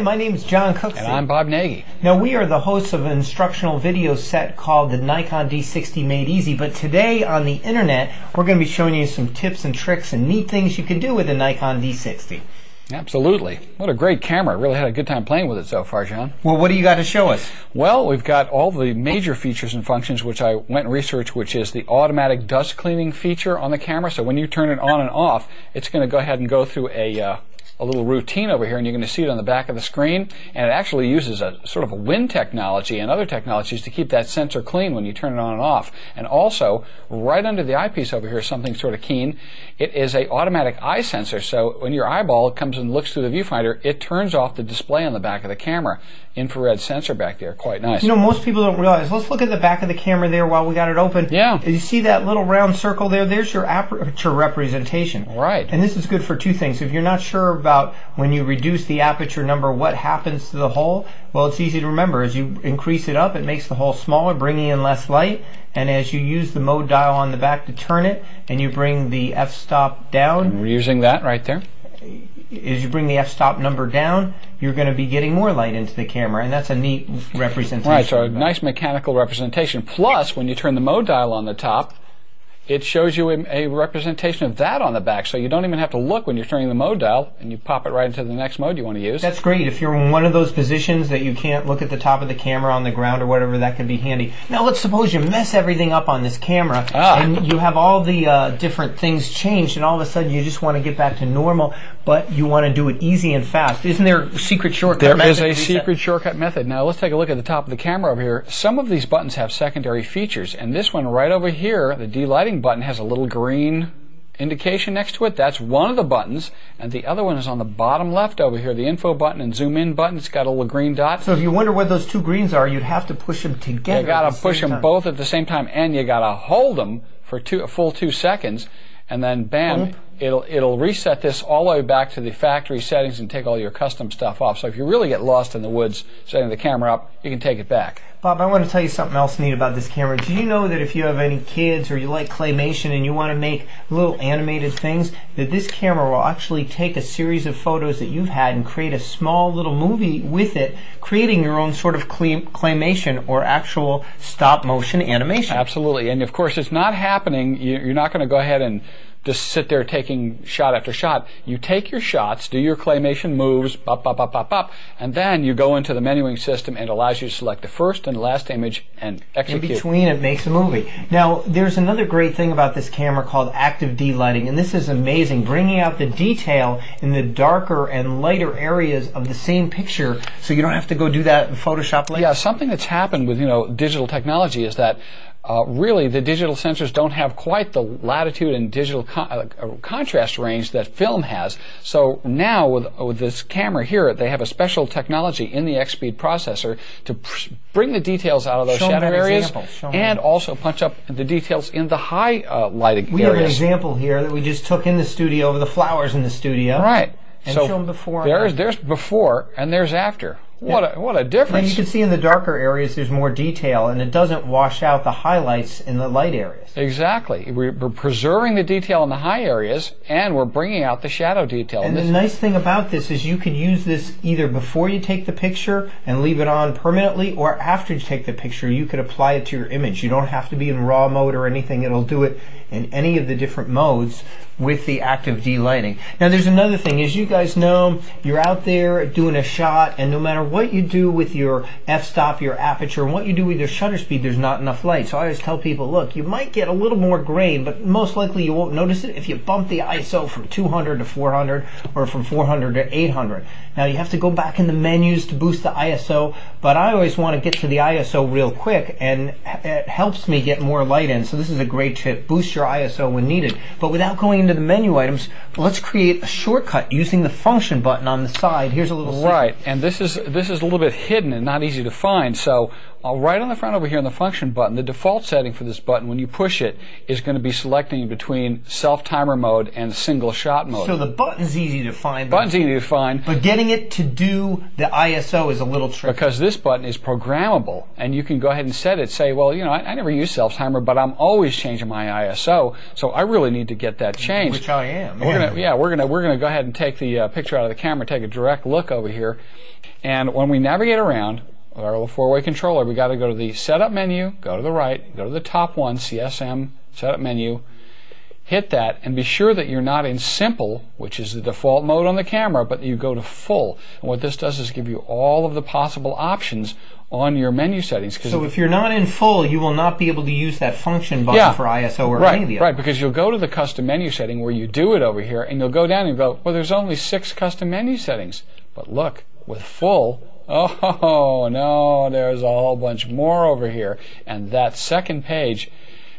Hi, my name is John Cooksey. And I'm Bob Nagy. Now, we are the hosts of an instructional video set called the Nikon D60 Made Easy, but today on the internet, we're going to be showing you some tips and tricks and neat things you can do with the Nikon D60. Absolutely. What a great camera. Really had a good time playing with it so far, John. Well, what do you got to show us? Well, we've got all the major features and functions which I went and researched, which is the automatic dust cleaning feature on the camera. So when you turn it on and off, it's going to go ahead and go through a little routine over here, and you're going to see it on the back of the screen, and it actually uses a sort of a wind technology and other technologies to keep that sensor clean when you turn it on and off. And also, right under the eyepiece over here is something sort of keen. It is a automatic eye sensor, so when your eyeball comes and looks through the viewfinder, it turns off the display on the back of the camera. Infrared sensor back there, quite nice. You know, most people don't realize. Let's look at the back of the camera there while we got it open. Yeah. You see that little round circle there? There's your aperture representation. Right. And this is good for two things. If you're not sure about when you reduce the aperture number, what happens to the hole, well, it's easy to remember. As you increase it up, it makes the hole smaller, bringing in less light. And as you use the mode dial on the back to turn it, and you bring the f-stop down. And we're using that right there. As you bring the f-stop number down, you're going to be getting more light into the camera, and that's a neat representation. Right, so a nice mechanical representation. Plus, when you turn the mode dial on the top, it shows you a representation of that on the back, so you don't even have to look when you're turning the mode dial, and you pop it right into the next mode you want to use. That's great. If you're in one of those positions that you can't look at the top of the camera on the ground or whatever, that can be handy. Now, let's suppose you mess everything up on this camera, and you have all the different things changed, and all of a sudden you just want to get back to normal, but you want to do it easy and fast. Isn't there a secret shortcut method? There is a secret shortcut method. Now, let's take a look at the top of the camera over here. Some of these buttons have secondary features, and this one right over here, the D-lighting button, has a little green indication next to it. That's one of the buttons, and the other one is on the bottom left over here, the info button and zoom in button. It's got a little green dot. So if you wonder what those two greens are, you'd have to push them together. You got to push them both at the same time, and you got to hold them for a full 2 seconds, and then bam, it'll reset this all the way back to the factory settings and take all your custom stuff off. So if you really get lost in the woods setting the camera up, you can take it back. Bob, I want to tell you something else neat about this camera. Do you know that if you have any kids or you like claymation and you want to make little animated things, that this camera will actually take a series of photos that you've had and create a small little movie with it, creating your own sort of claymation or actual stop motion animation? Absolutely. And of course, it's not happening. You're not going to go ahead and just sit there taking shot after shot. You take your shots, do your claymation moves, bop, bop, bop, bop, bop, and then you go into the menuing system, and it allows you to select the first and last image and execute. In between, it makes a movie. Now, there's another great thing about this camera called active D-lighting, and this is amazing, bringing out the detail in the darker and lighter areas of the same picture, so you don't have to go do that in Photoshop later. Yeah, something that's happened with digital technology is that really, the digital sensors don't have quite the latitude and digital contrast range that film has. So now, with this camera here, they have a special technology in the X-Speed processor to bring the details out of those shadow areas and also punch up the details in the high lighting areas. We have an example here that we just took in the studio of the flowers in the studio. Right. And so show them before. There's before and there's after. What a difference. And you can see in the darker areas there's more detail, and it doesn't wash out the highlights in the light areas. Exactly. We're preserving the detail in the high areas, and we're bringing out the shadow detail. And the nice thing about this is you could use this either before you take the picture and leave it on permanently, or after you take the picture you could apply it to your image. You don't have to be in raw mode or anything. It'll do it in any of the different modes with the active D-lighting. Now, there's another thing. As you guys know, you're out there doing a shot, and no matter what you do with your f-stop, your aperture, and what you do with your shutter speed, there's not enough light. So I always tell people, look, you might get a little more grain, but most likely you won't notice it if you bump the ISO from 200 to 400 or from 400 to 800. Now, you have to go back in the menus to boost the ISO, but I always want to get to the ISO real quick, and it helps me get more light in. So this is a great tip. Boost your ISO when needed. But without going into the menu items, let's create a shortcut using the function button on the side. Here's a little secret. Right, and this this is a little bit hidden and not easy to find. So right on the front over here on the function button, the default setting for this button when you push it is going to be selecting between self-timer mode and single shot mode. So the button's easy to find. Button's easy to find. But getting it to do the ISO is a little tricky. Because this button is programmable, and you can go ahead and set it. Say, well, you know, I never use self-timer, but I'm always changing my ISO, so I really need to get that changed. Which I am. We're gonna go ahead and take the picture out of the camera, take a direct look over here, and when we navigate around with our little four-way controller, we got to go to the setup menu, go to the right, go to the top one, CSM setup menu, hit that, and be sure that you're not in simple, which is the default mode on the camera, but you go to full. And what this does is give you all of the possible options on your menu settings. So if you're not in full, you will not be able to use that function button for ISO or any of the other. Right, because you'll go to the custom menu setting where you do it over here, and you'll go down and go, well, there's only 6 custom menu settings. But look, with full, oh no, there's a whole bunch more over here. And that second page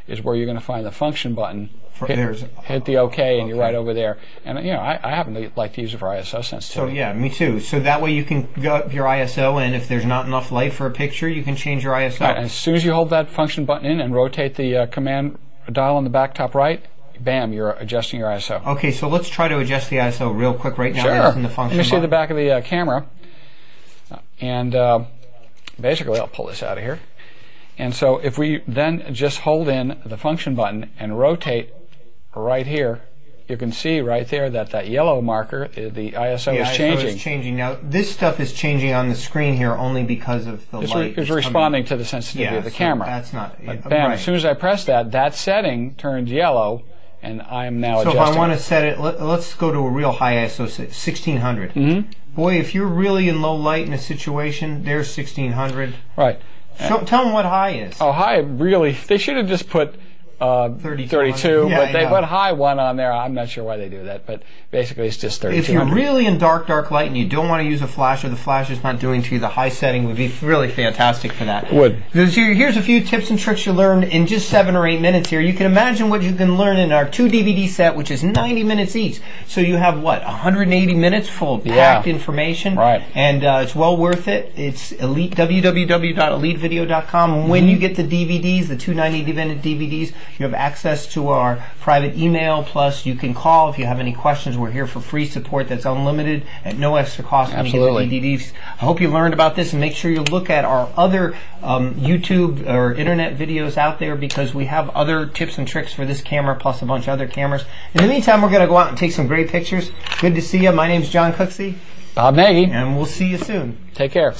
is where you're going to find the function button. Hit the OK, and you're right over there. And you know, I happen to like to use it for ISO sensitivity. So yeah, me too. So that way you can go up your ISO, and if there's not enough light for a picture, you can change your ISO. Right, and as soon as you hold that function button in and rotate the command dial on the back top right, bam, you're adjusting your ISO. Okay, so let's try to adjust the ISO real quick right now. Sure. In the function Let me see the back of the camera. And basically, I'll pull this out of here. And so if we then just hold in the function button and rotate right here, you can see right there that that yellow marker, the ISO is changing. ISO is changing. Now, this stuff is changing on the screen here only because of the light. It's responding to the sensitivity of the camera. That's not... But bam, as soon as I press that, that setting turns yellow, and I am now adjusting. So if I want to set it, let's go to a real high ISO, 1600. Mm-hmm. Boy, if you're really in low light in a situation, there's 1600. Right. So, tell them what high is. Oh, high, really, they should have just put 32, but they put high one on there. I'm not sure why they do that, but basically it's just 32. If you're really in dark light and you don't want to use a flash, or the flash is not doing to you, the high setting would be really fantastic for that. Would. Here's a few tips and tricks you learned in just 7 or 8 minutes here. You can imagine what you can learn in our 2 DVD set, which is 90 minutes each. So you have, what, 180 minutes full of packed information? Right. And it's well worth it. It's www.elitevideo.com. When you get the DVDs, the 2 90-minute DVDs, you have access to our private email, plus you can call if you have any questions. We're here for free support that's unlimited at no extra cost when you get the DVDs. I hope you learned about this, and make sure you look at our other YouTube or internet videos out there, because we have other tips and tricks for this camera plus a bunch of other cameras. In the meantime, we're going to go out and take some great pictures. Good to see you. My name's John Cooksey. Bob Nagy. And we'll see you soon. Take care.